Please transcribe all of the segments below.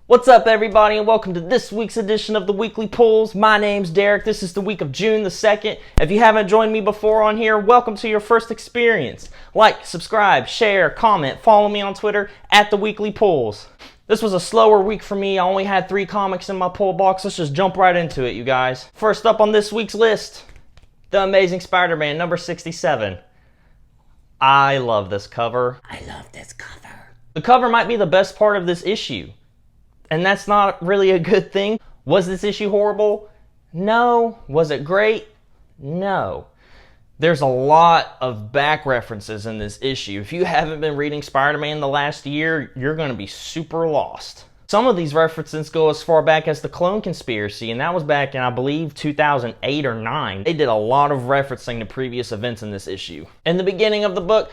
What's up, everybody, and welcome to this week's edition of the Weekly Pulls. My name's Derek. This is the week of June the 2nd. If you haven't joined me before on here, welcome to your first experience. Like, subscribe, share, comment, follow me on Twitter at the Weekly Pulls. This was a slower week for me. I only had 3 comics in my pull box. Let's just jump right into it, you guys. First up on this week's list, The Amazing Spider-Man, number 67. I love this cover. I love this cover. The cover might be the best part of this issue. And that's not really a good thing. Was this issue horrible? No. Was it great? No. There's a lot of back references in this issue. If you haven't been reading Spider-Man the last year, you're going to be super lost. Some of these references go as far back as the Clone Conspiracy, and that was back in, I believe, 2008 or 9. They did a lot of referencing to previous events in this issue. In the beginning of the book,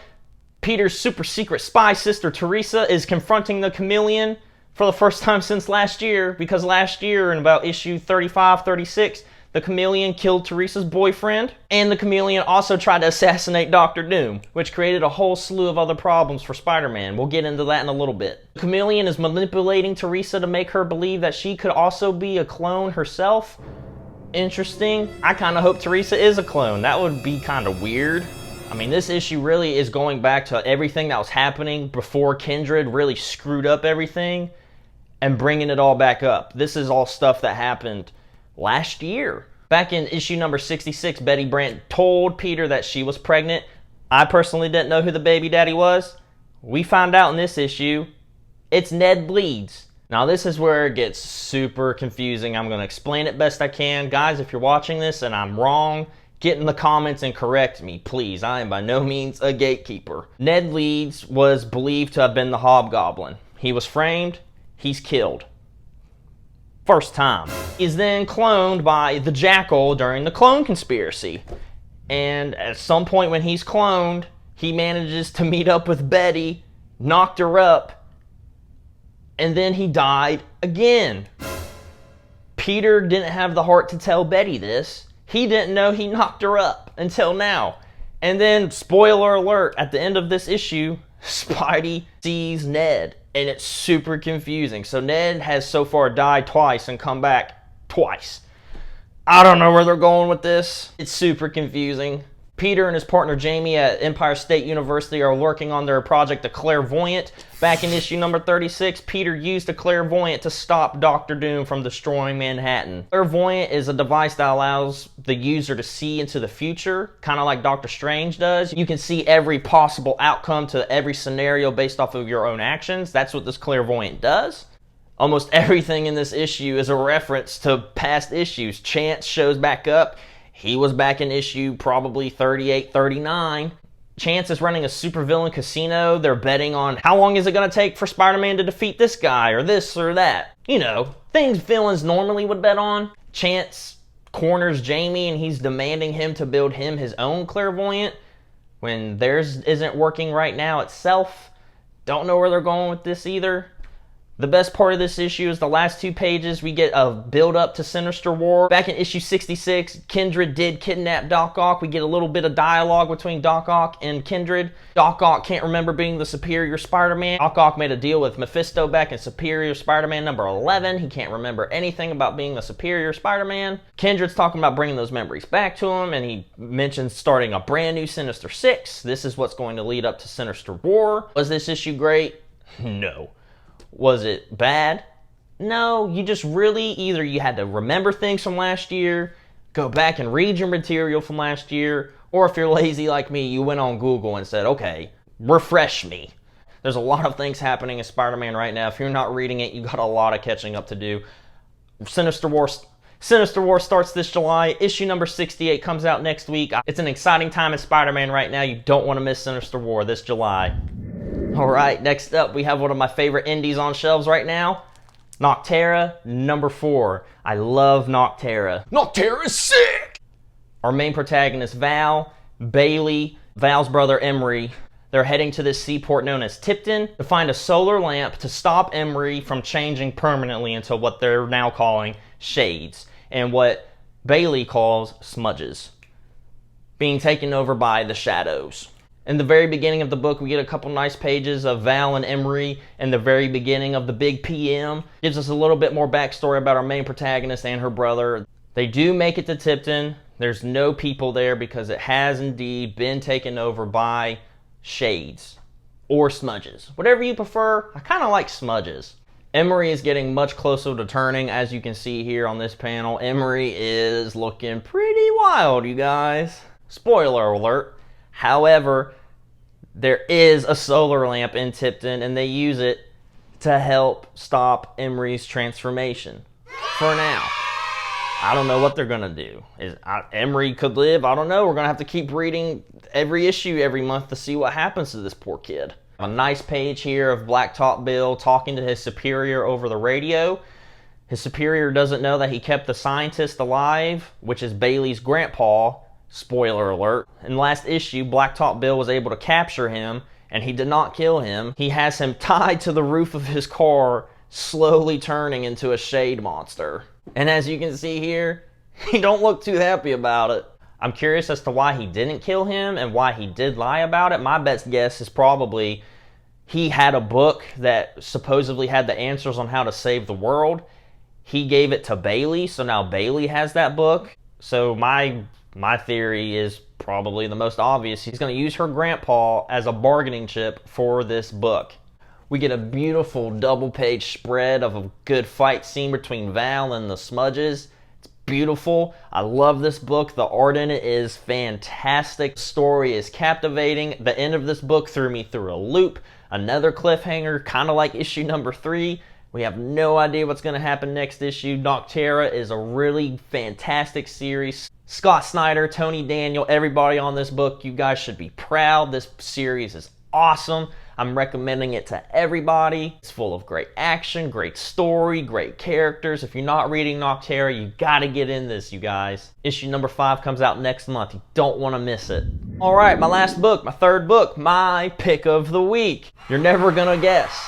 Peter's super secret spy sister, Teresa, is confronting the Chameleon for the first time since last year, because last year in about issue 35, 36, the Chameleon killed Teresa's boyfriend, and the Chameleon also tried to assassinate Dr. Doom, which created a whole slew of other problems for Spider-Man. We'll get into that in a little bit. The Chameleon is manipulating Teresa to make her believe that she could also be a clone herself. Interesting. I kind of hope Teresa is a clone. That would be kind of weird. I mean, this issue really is going back to everything that was happening before Kindred really screwed up everything, and bringing it all back up. This is all stuff that happened last year. Back in issue number 66, Betty Brant told Peter that she was pregnant. I personally didn't know who the baby daddy was. We found out in this issue, it's Ned Bleeds. Now this is where it gets super confusing. I'm going to explain it best I can. Guys, if you're watching this and I'm wrong, get in the comments and correct me, please. I am by no means a gatekeeper. Ned Leeds was believed to have been the Hobgoblin. He was framed. He's killed. First time. He's then cloned by the Jackal during the Clone Conspiracy. And at some point when he's cloned, he manages to meet up with Betty, knocked her up, and then he died again. Peter didn't have the heart to tell Betty this. He didn't know he knocked her up until now. And then, spoiler alert, at the end of this issue, Spidey sees Ned. And it's super confusing. So Ned has so far died twice and come back twice. I don't know where they're going with this. It's super confusing. Peter and his partner Jamie at Empire State University are working on their project, The Clairvoyant. Back in issue number 36, Peter used a clairvoyant to stop Dr. Doom from destroying Manhattan. Clairvoyant is a device that allows the user to see into the future, kind of like Doctor Strange does. You can see every possible outcome to every scenario based off of your own actions. That's what this clairvoyant does. Almost everything in this issue is a reference to past issues. Chance shows back up. He was back in issue probably 38, 39. Chance is running a supervillain casino. They're betting on how long is it going to take for Spider-Man to defeat this guy or this or that. You know, things villains normally would bet on. Chance corners Jamie and he's demanding him to build him his own clairvoyant when theirs isn't working right now itself. Don't know where they're going with this either. The best part of this issue is the last 2 pages. We get a build-up to Sinister War. Back in issue 66, Kindred did kidnap Doc Ock. We get a little bit of dialogue between Doc Ock and Kindred. Doc Ock can't remember being the Superior Spider-Man. Doc Ock made a deal with Mephisto back in Superior Spider-Man number 11. He can't remember anything about being the Superior Spider-Man. Kindred's talking about bringing those memories back to him, and he mentions starting a brand new Sinister Six. This is what's going to lead up to Sinister War. Was this issue great? No. Was it bad? No, you just really either you had to remember things from last year, go back and read your material from last year, or if you're lazy like me, you went on Google and said, okay, refresh me. There's a lot of things happening in Spider-Man right now. If you're not reading it, you got a lot of catching up to do. Sinister War starts this July. Issue number 68 comes out next week. It's an exciting time in Spider-Man right now. You don't want to miss Sinister War this July. Alright, next up we have one of my favorite indies on shelves right now. Nocterra, number 4. I love Nocterra. Nocterra is sick! Our main protagonist, Val, Bailey, Val's brother Emery, they're heading to this seaport known as Tipton to find a solar lamp to stop Emery from changing permanently into what they're now calling shades, and what Bailey calls smudges, being taken over by the shadows. In the very beginning of the book, we get a couple nice pages of Val and Emery in the very beginning of the big PM. Gives us a little bit more backstory about our main protagonist and her brother. They do make it to Tipton. There's no people there because it has indeed been taken over by shades or smudges. Whatever you prefer, I kind of like smudges. Emery is getting much closer to turning, as you can see here on this panel. Emery is looking pretty wild, you guys. Spoiler alert. However, there is a solar lamp in Tipton, and they use it to help stop Emery's transformation. For now. I don't know what they're going to do. Emery could live. I don't know. We're going to have to keep reading every issue every month to see what happens to this poor kid. A nice page here of Blacktop Bill talking to his superior over the radio. His superior doesn't know that he kept the scientist alive, which is Bailey's grandpa. Spoiler alert. In the last issue, Blacktop Bill was able to capture him, and he did not kill him. He has him tied to the roof of his car, slowly turning into a shade monster. And as you can see here, he don't look too happy about it. I'm curious as to why he didn't kill him and why he did lie about it. My best guess is probably he had a book that supposedly had the answers on how to save the world. He gave it to Bailey, so now Bailey has that book. So my theory is probably the most obvious. He's going to use her grandpa as a bargaining chip for this book. We get a beautiful double-page spread of a good fight scene between Val and the Smudges. It's beautiful. I love this book. The art in it is fantastic. The story is captivating. The end of this book threw me through a loop. Another cliffhanger, kind of like issue number 3. We have no idea what's going to happen next issue. Nocterra is a really fantastic series. Scott Snyder, Tony Daniel, everybody on this book, you guys should be proud. This series is awesome. I'm recommending it to everybody. It's full of great action, great story, great characters. If you're not reading Nocterra, you gotta get in this, you guys. Issue number 5 comes out next month. You don't want to miss it. All right, my last book, my third book, my pick of the week. You're never gonna guess.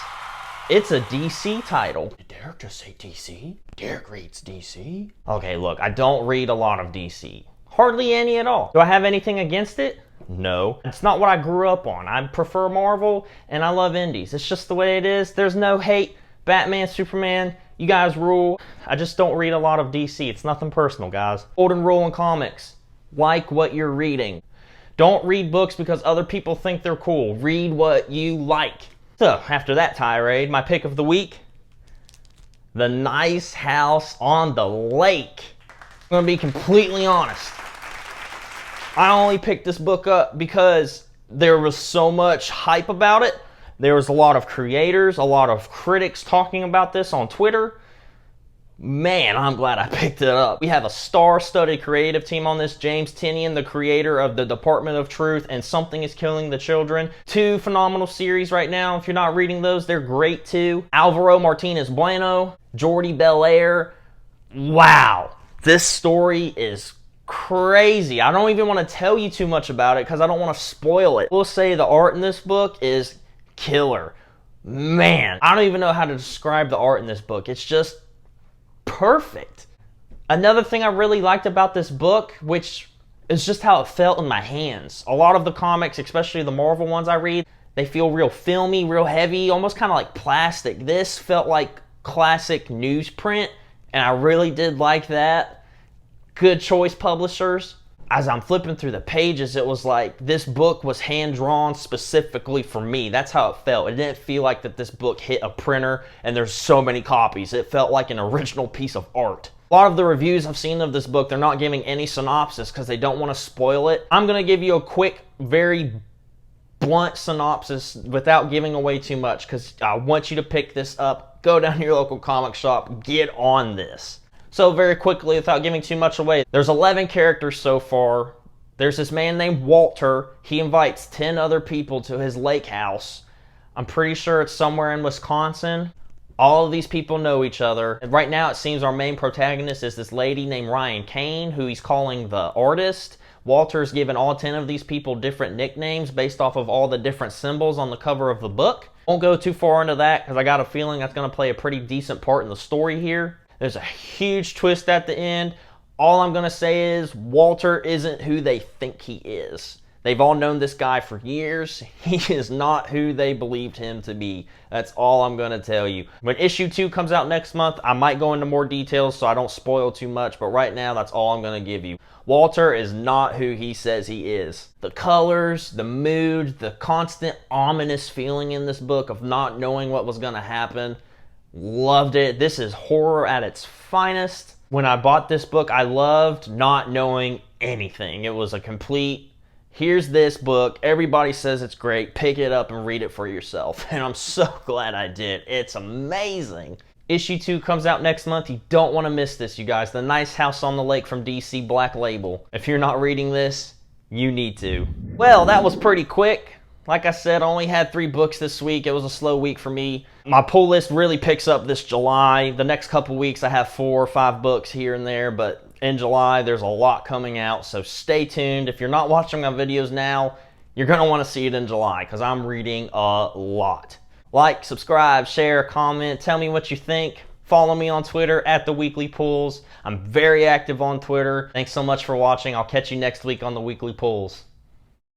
It's a DC title. Did Derek just say DC? Derek reads DC? Okay, look, I don't read a lot of DC. Hardly any at all. Do I have anything against it? No. It's not what I grew up on. I prefer Marvel, and I love indies. It's just the way it is. There's no hate. Batman, Superman, you guys rule. I just don't read a lot of DC. It's nothing personal, guys. Golden rule in comics. Like what you're reading. Don't read books because other people think they're cool. Read what you like. So, after that tirade, my pick of the week, The Nice House on the Lake. I'm going to be completely honest. I only picked this book up because there was so much hype about it. There was a lot of creators, a lot of critics talking about this on Twitter. Man, I'm glad I picked it up. We have a star-studded creative team on this. James Tynion, the creator of the Department of Truth and Something is Killing the Children. 2 phenomenal series right now. If you're not reading those, they're great too. Alvaro Martinez Bueno, Jordi Belair. Wow. This story is crazy. I don't even want to tell you too much about it because I don't want to spoil it. We'll say the art in this book is killer. Man, I don't even know how to describe the art in this book. It's just perfect. Another thing I really liked about this book, which is just how it felt in my hands. A lot of the comics, especially the Marvel ones I read, they feel real filmy, real heavy, almost kind of like plastic. This felt like classic newsprint, and I really did like that. Good choice, publishers. As I'm flipping through the pages, it was like this book was hand-drawn specifically for me. That's how it felt. It didn't feel like that this book hit a printer and there's so many copies. It felt like an original piece of art. A lot of the reviews I've seen of this book, they're not giving any synopsis because they don't want to spoil it. I'm going to give you a quick, very blunt synopsis without giving away too much because I want you to pick this up, go down to your local comic shop, get on this. So very quickly, without giving too much away, there's 11 characters so far. There's this man named Walter. He invites 10 other people to his lake house. I'm pretty sure it's somewhere in Wisconsin. All of these people know each other. And right now, it seems our main protagonist is this lady named Ryan Kane, who he's calling the artist. Walter's given all 10 of these people different nicknames based off of all the different symbols on the cover of the book. Won't go too far into that because I got a feeling that's going to play a pretty decent part in the story here. There's a huge twist at the end. All I'm going to say is Walter isn't who they think he is. They've all known this guy for years. He is not who they believed him to be. That's all I'm going to tell you. When issue 2 comes out next month, I might go into more details so I don't spoil too much, but right now that's all I'm going to give you. Walter is not who he says he is. The colors, the mood, the constant ominous feeling in this book of not knowing what was going to happen. Loved it. This is horror at its finest. When I bought this book, I loved not knowing anything. It was a complete, here's this book, everybody says it's great, pick it up and read it for yourself. And I'm so glad I did. It's amazing. Issue 2 comes out next month. You don't want to miss this, you guys. The Nice House on the Lake from DC, Black Label. If you're not reading this, you need to. Well, that was pretty quick. Like I said, I only had 3 books this week. It was a slow week for me. My pull list really picks up this July. The next couple weeks I have 4 or 5 books here and there, but in July there's a lot coming out, so stay tuned. If you're not watching my videos now, you're going to want to see it in July because I'm reading a lot. Like, subscribe, share, comment, tell me what you think. Follow me on Twitter at The Weekly Pulls. I'm very active on Twitter. Thanks so much for watching. I'll catch you next week on The Weekly Pulls.